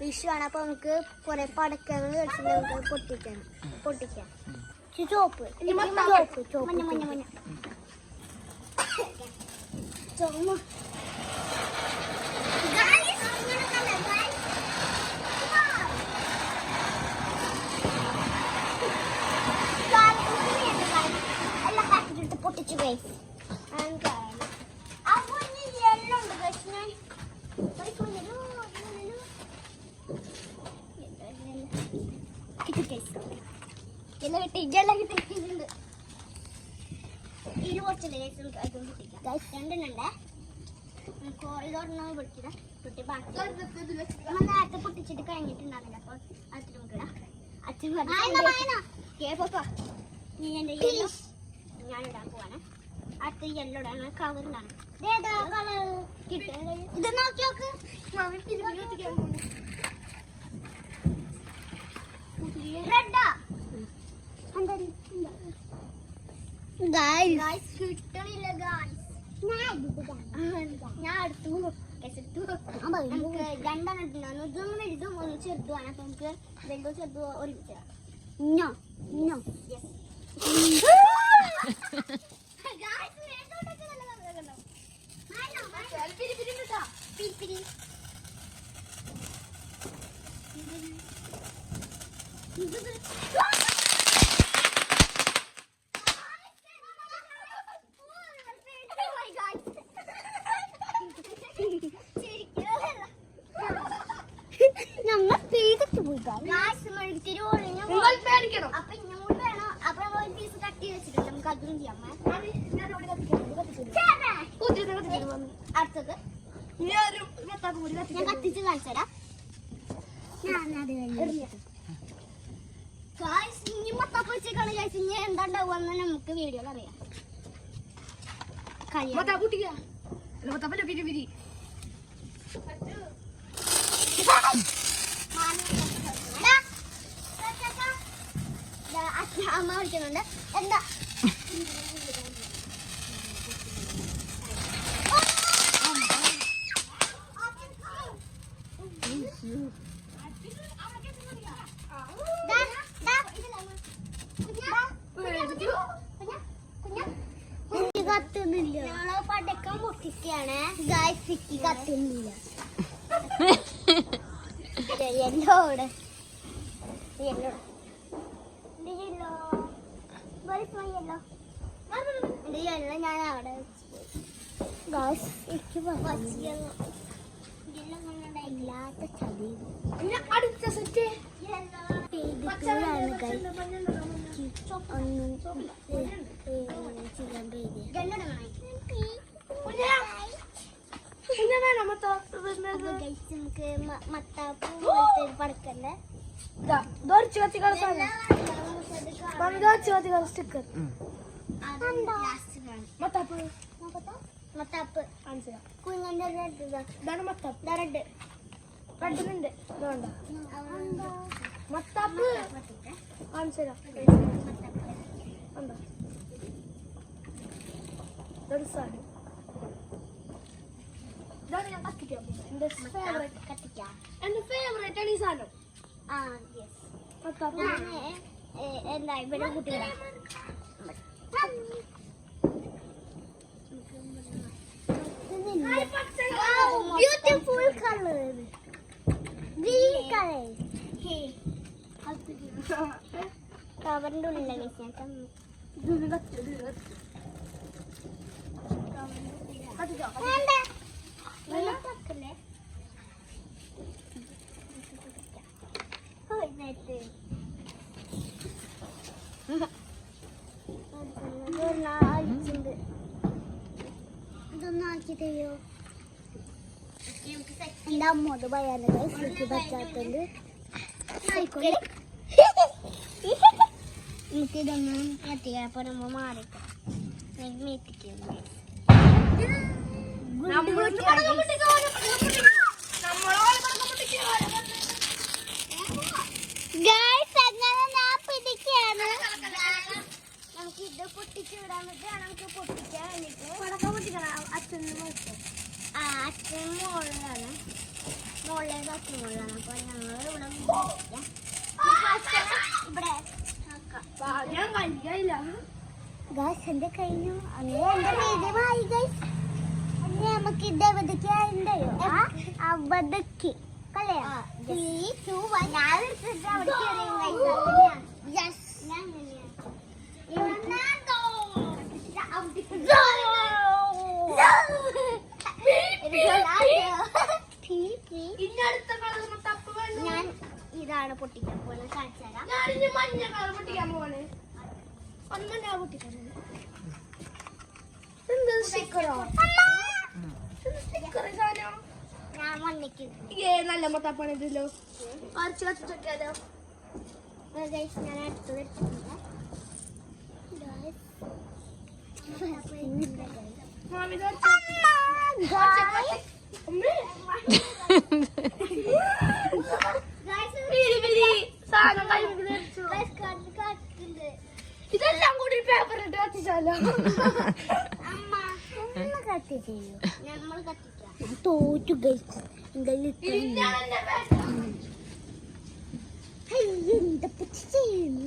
വിഷുവാണ്. അപ്പൊ നമുക്ക് കുറെ പടക്കങ്ങൾ നമുക്ക് പൊട്ടിക്കാം. ചോപ്പ് മഞ്ഞ മഞ്ഞ മഞ്ഞ ചുമ എല്ലാം കാറ്റിട്ട് പൊട്ടിച്ചു ഗൈസ്. എല്ലാം കിട്ടിയിട്ടുണ്ട്. ഇത് കുറച്ചില്ല രണ്ടെണ്ണുണ്ടേ. ഇതൊരെണ്ണം പൊട്ടിച്ചിട്ട് പൊട്ടി ബാക്കി നേരത്തെ പൊട്ടിച്ചിട്ട് കഴിഞ്ഞിട്ടുണ്ടാവില്ല. അപ്പൊ അച്ഛൻ നോക്കിടാ. അച്ഛൻ നീ എന്റെ യെല്ലോ ഞാനിടാൻ പോവാണ്. അടുത്ത യെല്ലോ ഇടാണ്. കവറിലാണ് ഇത് നോക്കി നോക്ക്. റെഡാ കിട്ടണില്ല ഗായ്സ്. ഞാൻ അടുത്തു രണ്ടെണ്ണം ഇട്ടുണ്ടായിരുന്നു. ഇതൊന്നും വലുതും ഒന്ന് ചെറുതുമാണ്. അപ്പൊ നമുക്ക് വലുതോ ചെറുതോ ഒരുമിച്ച് ഞങ്ങൾ പെയ്തിട്ട് പോയി. അപ്പൊ ഇങ്ങോട്ട് വേണം. അപ്പൊ നമ്മൾ ഒരു പീസ് കട്ടി വെച്ചിട്ടുണ്ട്. നമുക്ക് അതും ചെയ്യാം. അടുത്തത് ഞാൻ കത്തിച്ച് കാണിച്ചുതരാം. ഇനി മൊത്തം വെച്ചേക്കാണ് കഴിച്ച് ഇനി എന്താ ഉണ്ടാവുക നമുക്ക് വീഡിയോയിൽ അറിയാം. അമ്മ വിളിക്കുന്നുണ്ട്. എന്താ കത്തുന്നില്ല. ഞങ്ങള് പടക്കം പൊട്ടിക്കാണ് ഗായ്സ്. സിക്കി കത്തുന്നില്ല. യെല്ലോടെ ഞാൻ അവിടെ ഇല്ലാത്ത ചതി നമുക്ക് മത്താപ്പ് പടക്കല്ലേ സ്റ്റിക്കർ മത്താപ്പ് കുഞ്ഞിന്റെ റെഡ് റെഡിനുണ്ട്. മത്താപ്പ് കാണിച്ചു എന്റെ ഫേവറേറ്റ് ആണ് ഈ സാധനം. എന്താ ഇവിടെ കുട്ടികളെ ബ്യൂട്ടിഫുൾ കളർ ഗ്രീൻ കളർ കവറിന്റെ ഉള്ളിലാണ് ഇതൊന്നും ആക്കി തരുമോ? എന്റെ അമ്മോട് പറയാനുള്ള ശരിക്ക് പറ്റാത്തത് ആയിക്കോട്ടെ. എനിക്കിതൊന്നും പറ്റിയപ്പോ നമ്മൾ മാറിക്കോ മേപ്പിക്കുന്നു. നമുക്ക് ഇത് പൊട്ടിച്ച് വിടാൻ പറ്റും. നമുക്ക് പൊട്ടിക്കാൻ വേണ്ടിട്ട് പടക്കം പൊട്ടിക്കണം. അച്ഛനും അച്ഛൻ മോളിലാണ്. മുകളിലെ ബസ്സിന് മുകളിലാണ്. അപ്പൊ ഞങ്ങൾ ഇവിടെ ഗൈസ് എന്റെ കഴിഞ്ഞു. അങ്ങനെ എന്റെ വീഡിയോമായി ഗൈസ്. അങ്ങനെ നമുക്ക് ഇത് എവിടേക്ക് ഉണ്ടല്ലോ അവിടേക്ക് കളയാ. 3, 2, 1 ഞാൻ എടുത്തിട്ട് അവിടെ ഞാൻ ഇതാണ് പൊട്ടിക്കാൻ പോകുന്നത്. കാണിച്ചു തരാം. മഞ്ഞ കളർ പൊട്ടിക്കാൻ പോവാണ്. ഞാൻ മണ്ണിക്ക് നല്ല മൊത്തപ്പാണ് ഇതിലോ. അരച്ച് കത്തിച്ചോ. ഞാൻ അടുത്തത് എടുത്തിട്ടുണ്ട്. ഇതെല്ലാം കൂടി പേപ്പറിട്ട് കത്തിച്ചാലോ. നമ്മൾ കത്തിക്കാം. തോറ്റു കഴിച്ചു. എന്താ പറ്റി ചെയ്യുന്നു.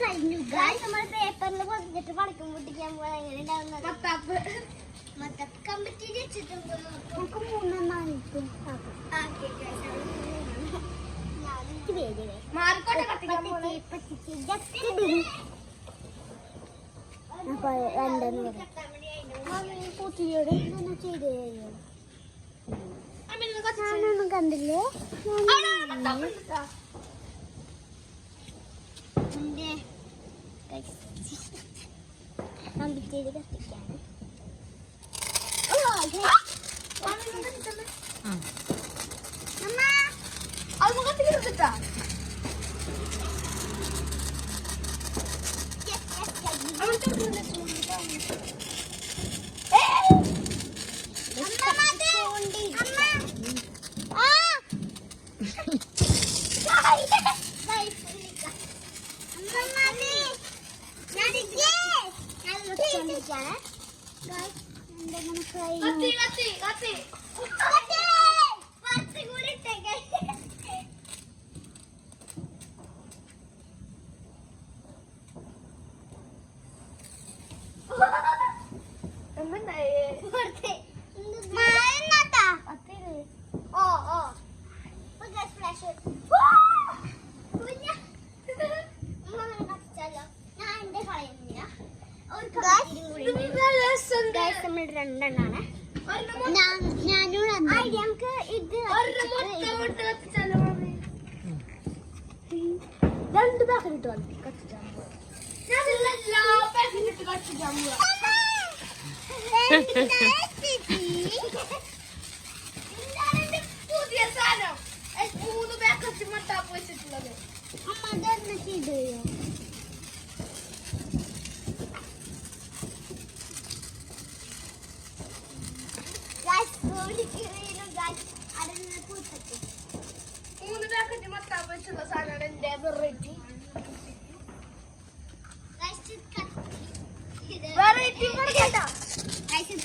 കഴിഞ്ഞു നമ്മൾ പേപ്പറിൽ പൊതിഞ്ഞിട്ട് പടക്കം പൊട്ടിക്കാൻ പോയാൽ എങ്ങനെ ഉണ്ടാവുന്നത്? കമ്പറ്റി വെച്ചിട്ടുണ്ട്. നമുക്ക് 3 ഞാനൊന്നും കണ്ടില്ലേ. കമ്പിച്ചേരി കത്തിക്കാണ്. അത് കത്തിക്കിട്ടാ രണ്ടെണ്ണാണ്. ഞങ്ങൾക്ക് ഇത് 2 പാക്കറ്റ് കത്തിച്ചാൽ കത്തിച്ചാൽ പുതിയ സാധനം 3 പാക്കറ്റ് മട്ടാപ്പ് വെച്ചിട്ടുള്ളത്.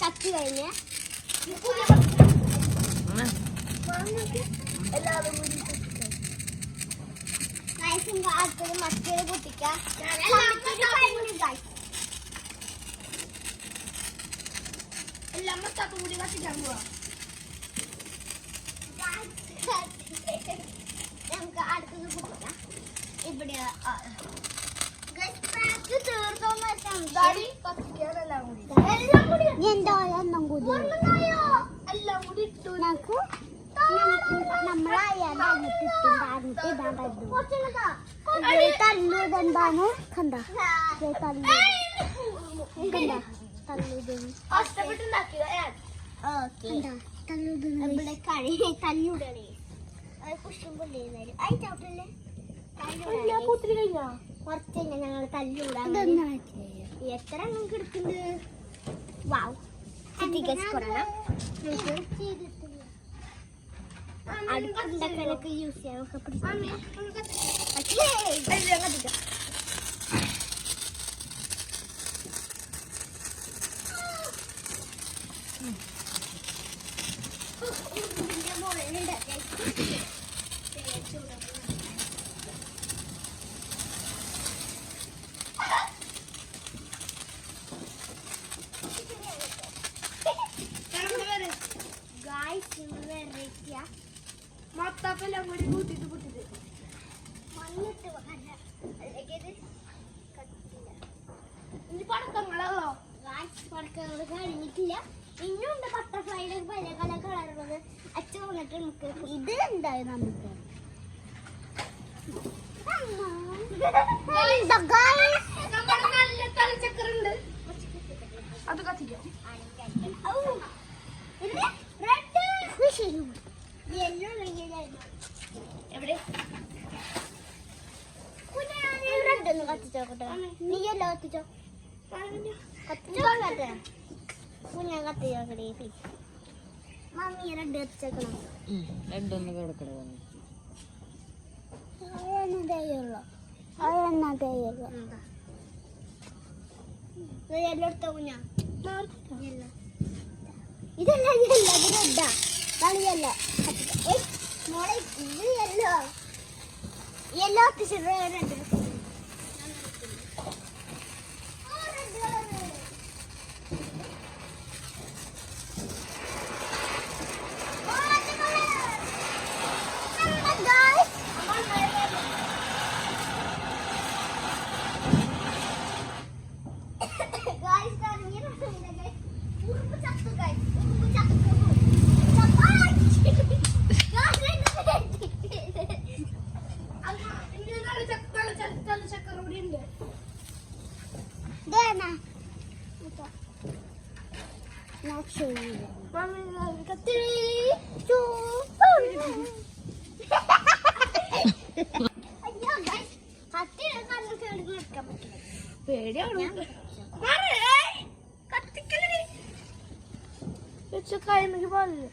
കത്തി കഴിഞ്ഞ് എല്ലാവരും അടുത്തത് മറ്റേത് പൊട്ടിക്കാം. എല്ലാം മൊത്തം കൂടി കത്തിക്കാൻ പോവാ. നമുക്ക് അടുത്തത് പൊട്ടിക്കാം. ഇവിടെ തീർത്തോന്ന് വെച്ചാൽ എന്താ എണ്ണം കൂടി എല്ലാം കൂടി ഇട്ടു. നമുക്ക് നമ്മളായാലും അങ്ങോട്ട് ഇട്ടുണ്ടായിരുന്നിട്ട് ഇടാൻ പറ്റും. തല്ലുതെന്താണോ കണ്ട തല്ലു കണ്ട തല്ലുതെന്ന് തല്ലുടെ കഴി തല്ലുടണേ. അത് കുഷ്ടും പൊള്ളിയിരുന്നാലും അത് ചവിട്ടല്ലേ കുറച്ച് ഞങ്ങൾ തല്ലൂടാ. എത്ര എണ്ണം കിടക്കുന്നുണ്ട്? വാവ്, അടുപ്പുണ്ടാക്കാനൊക്കെ യൂസ് ചെയ്യാനൊക്കെ മത്താപ്പെല്ലാം കൂടി കൂട്ടിട്ട് മണ്ണിട്ട് അല്ലെങ്കിൽ ഇനി പടക്കങ്ങളോ പടക്കങ്ങൾ കഴിഞ്ഞിട്ടില്ല. ഇന്നുണ്ട് ബട്ടർഫ്ലൈയുടെ പല പല കളറുള്ളത്. അച്ഛൻ വന്നിട്ട് നമുക്ക് ഇത് എന്തായി നമുക്ക് നല്ല തലച്ചക്കറുണ്ട്, അത് കത്തിക്കാം. എവിടെ റെഡ് ഒന്ന് കത്തിച്ചോട്ടെ. നീ എല്ലാം കത്തിച്ചോ. കുഞ്ഞാ കത്തിച്ചോക്കടേ. Mummy red കത്തിച്ചേക്കണം. രണ്ടൊന്ന് കിടക്കണ അതെന്നതേയുള്ളൂ. എല്ലോടത്തോ കുഞ്ഞാ ഇതല്ല ഇത് റെഡാ. കളിയല്ല മോളെ, ഇത് യെല്ലോ കത്തിച്ചിട്ട് റെഡ് പേടിയാണ്. കൈമക്ക് പാടില്ല.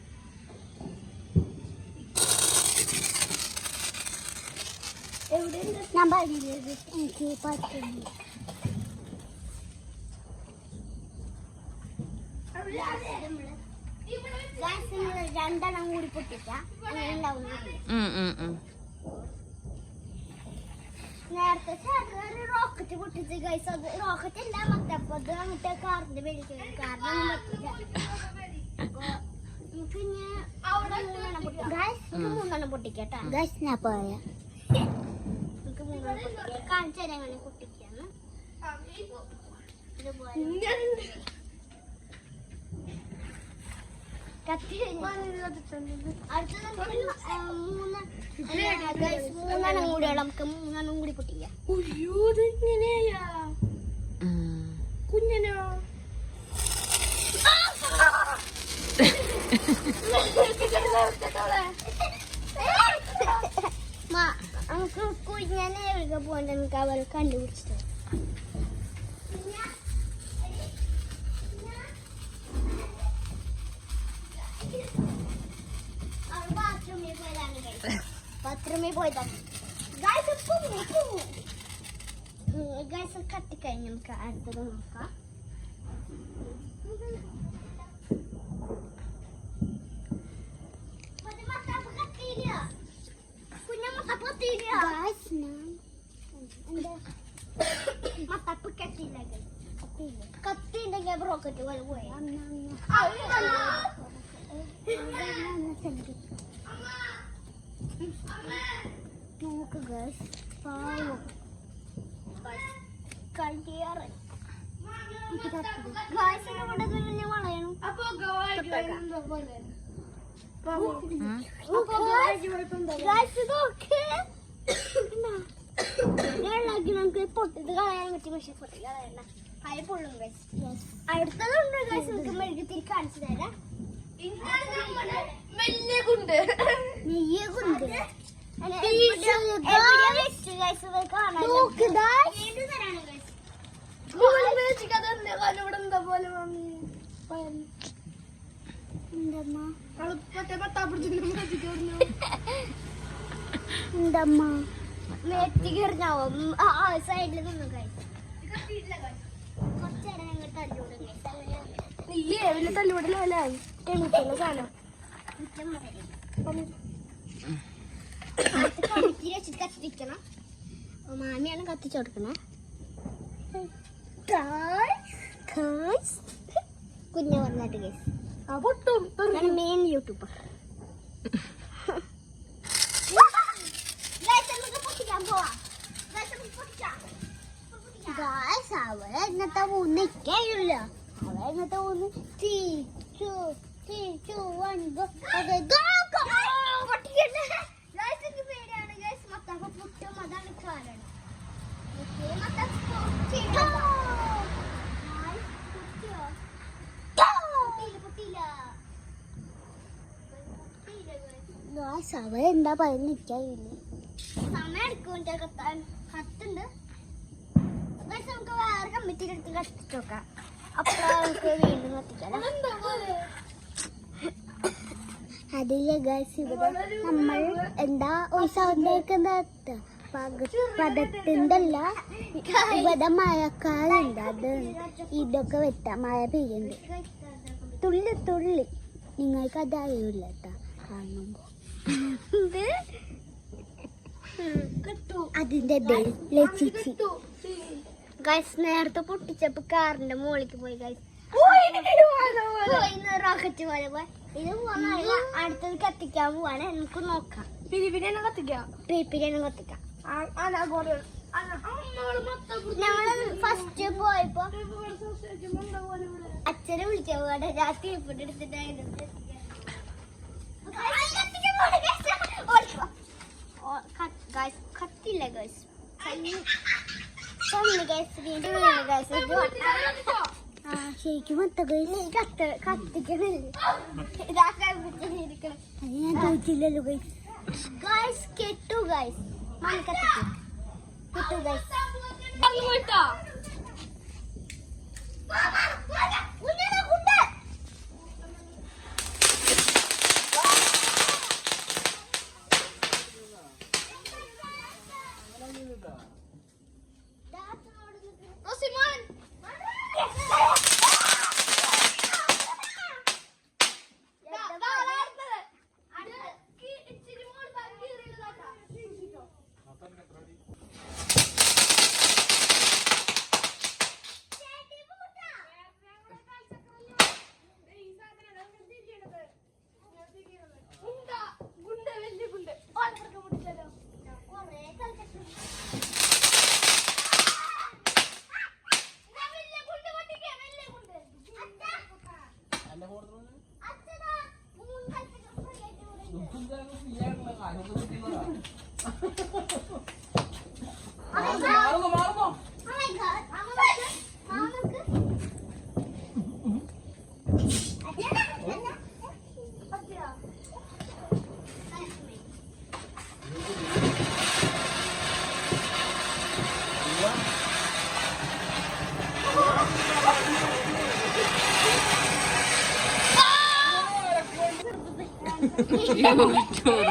ഞാൻ പറഞ്ഞത് എനിക്ക് പറ്റുന്നു. രണ്ടെണ്ണം കൂടി പൊട്ടിച്ച നേരത്തെ റോക്കറ്റ് പൊട്ടിച്ച് ഗൈസ്. അത് റോക്കറ്റ് അല്ല, മറ്റപ്പോ അത് അങ്ങനത്തെ കാറിന്റെ മേടിക്കുന്നത്. കാരണം പിന്നെ മൂന്നെണ്ണം പൊട്ടിക്കട്ടാ ഗൈസ്. ഞാൻ പോയ നമുക്ക് മൂന്നെണ്ണം പൊട്ടിക്കാം. കാണിച്ചാൽ എങ്ങനെ പൊട്ടിക്കാന്ന്. മൂന്നെണ്ണം കൂടിയുള്ള നമുക്ക് മൂന്നെണ്ണം കൂടി പൊട്ടിക്കാം. എങ്ങനെയാ കുഞ്ഞനോ? നമുക്ക് കുഞ്ഞനെ എവിടെ പോകണ്ട, നമുക്ക് അവർ കണ്ടുപിടിച്ചിട്ട് ബാത്റൂമിൽ പോയതാണ് ഗൈസ്. കത്തിക്കഴിഞ്ഞ് നമുക്ക് അടുത്തത് നോക്കാം. മത്തപ്പ് കത്തിയില്ല. കത്തിണ്ടെങ്കിൽ റോക്കറ്റ് പോലെ പോയാ നോക്ക് ഗൈസ്. പാവം കളിയാറ് ഗൈസിന്റെ കൂടെ തന്നെ വളയണം. നമുക്ക് പൊട്ടിട്ട് കളയാൻ പറ്റും. പക്ഷെ പൊട്ടി കളയണ്ട, അതിൽ പൊള്ളും ഗൈസ്. അടുത്തതുണ്ട് ഗൈസ്, നമുക്ക് മെഴുകുതിരി കാണിച്ചു തരാം. നെയ്യ് കുണ്ട് സൈഡിൽ നിന്നു വലിയ തല്ലുകൂടല കെമിക്കല് സാധനം കത്തിക്കണം. മാമിയാണ് കത്തിച്ചു കൊടുക്കണേ. കുഞ്ഞ വന്നിട്ട് മെയിൻ യൂട്യൂബർ അവളെ ഇന്നത്തെ നിൽക്കാനില്ല. അവളെ ഇന്നത്തെ ഒന്ന് പേടിയാണ് മത്താക്ക പുട്ടും അതാണ് കാരണം. അവ എന്താ പറയുന്ന നിൽക്കാനില്ല. സമയം എടുക്കും കത്താൻ. കത്തുണ്ട്. നമുക്ക് വേറെ കമ്മിറ്റിയുടെ അടുത്ത് കത്തിച്ചു നോക്കാം. അപ്പോൾ നമുക്ക് വീണ്ടും കത്തിക്കാം. അതിലെ ഗൈസ് ഇവിടെ നമ്മൾ എന്താ ഒരു സൗണ്ട് കേൾക്കുന്ന പദത്തിന്റെ അല്ല, ഇവിടെ മഴക്കാലുണ്ട്. അത് ഇതൊക്കെ വെട്ടാ മഴ പെയ്യുണ്ട്. തുള്ളി തുള്ളി നിങ്ങൾക്ക് അത് അറിയില്ല കേട്ടാ കാണുമ്പോ. അതിന്റെ ലച്ചിച്ചി ഗൈസ് നേരത്തെ പൊട്ടിച്ചപ്പോ കാറിന്റെ മുകളിലേക്ക് പോയി ഗൈസ്. റോക്കറ്റ് പോലെ പോയി. ഇത് പോകുന്ന അടുത്തത് കത്തിക്കാൻ പോവാണ്. നമുക്ക് നോക്കാം. പിരിപ്പിരിയാണ് കത്തിക്കാം. ഞങ്ങള് ഫസ്റ്റ് പോയപ്പോ അച്ഛനെ വിളിച്ച പോലെ രാത്രി തീപ്പെട്ടി എടുത്തിട്ടായിരുന്നു. കത്തില്ല ഗൈസ്. ശരിക്കും കത്തിക്കണില്ല. ഞാൻ ചോദിച്ചില്ലല്ലോ ഗൈസ്. കെട്ടു ഗൈസ്. മണി കത്തിക്കും. കെട്ടു ഗൈസ്.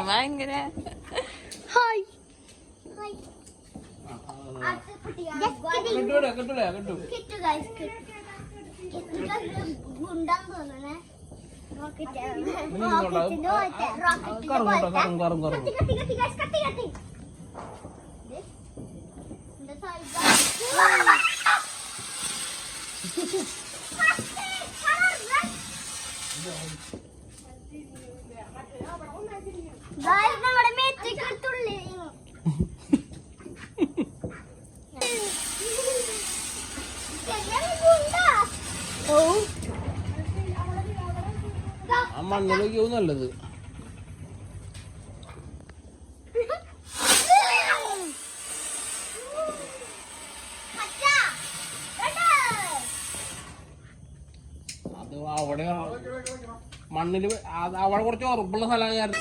ഭയങ്കര ഹായ് ഗുണ്ടാൻ തോന്നണേ. നമ്മുടെ മേത്തേക്ക് തുള്ളി മണ്ണിലേക്ക് നല്ലത്. അത് അവിടെ മണ്ണില് അവിടെ കുറച്ച് ഉറപ്പുള്ള സ്ഥലം.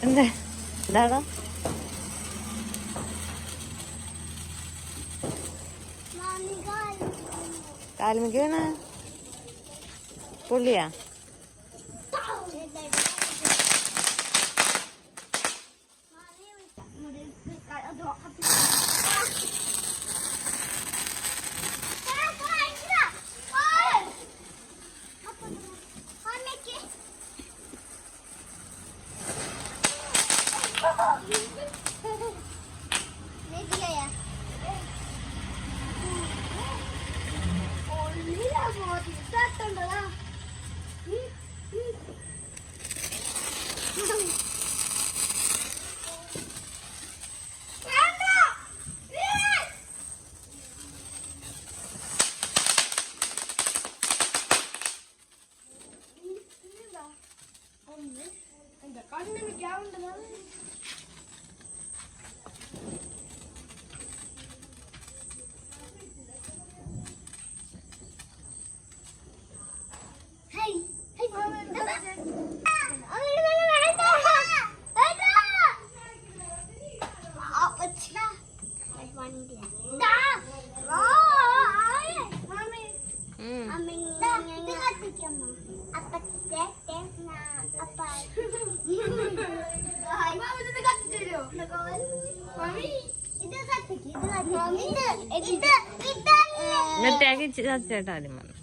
എന്താ എന്താടാ കാൽമിക്ക് വീണ പുള്ളിയാ എന്നിട്ടേക്ക് ചേട്ടാ ആദ്യം വന്നു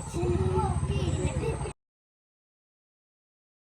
Guys,